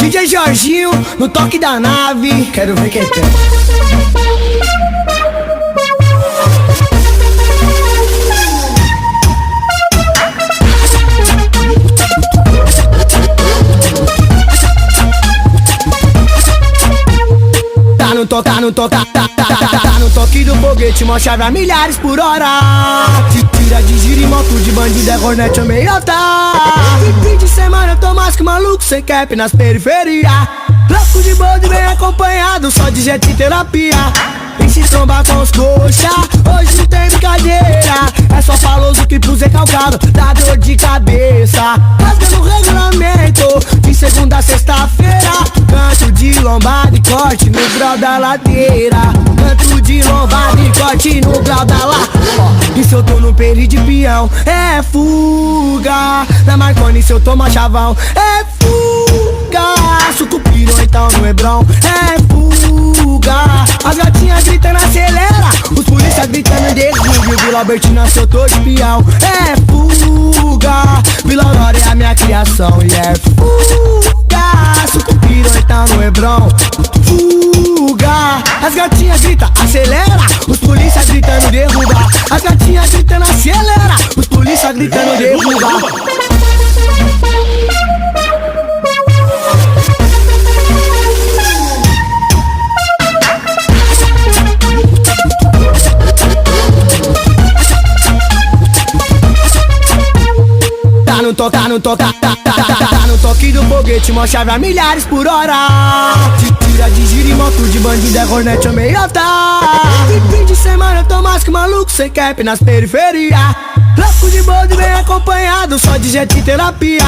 DJ Jorginho, no toque da nave. Quero ver quem tem. Tá no toque do foguete, mó chave a milhares por hora. Tira de girimoto, de bandido, é cornete ou meiota. Fim de semana eu tô mais que maluco, sem cap nas periferias. Louco de bode bem acompanhado, só de jet e terapia. E se trombar com os coxa, hoje não tem brincadeira. É só faloso que pus calcado, dá dor de cabeça. Rasgando o regulamento, de segunda a sexta-feira. Canto de lombada e corte no grau da ladeira. Canto de lombada e corte no grau da ladeira. E se eu tô no peri de peão, é fuga. Na Marconi se eu tô machavão, é fuga. Sucupira ou então no Hebron, é fuga. As gatinhas gritando acelera, os polícia gritando derruba. Vila Albertina se eu tô de peão, é fuga. Vila Aurora é a minha criação e é fuga. Sucupira ou então no Hebron, fuga. As gatinhas gritam acelera, os polícia gritando derruba. As gatinhas gritando acelera, os polícia gritando derruba. Tá no toque do foguete, mó chave a milhares por hora. Tira de girimoto, de bandido, é cornete ou meiota. Fim de semana eu tô mais que maluco, sem cap nas periferias. Louco de bode bem acompanhado, só de jet e terapia.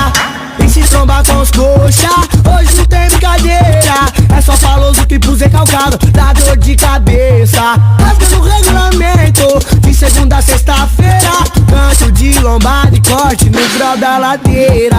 E se trombar com os coxa, hoje não tem brincadeira. É só faloso que pus calcado, dá dor de cabeça. Rasgando o regulamento, de segunda a sexta-feira. Canto de lombada e corte no grau da ladeira.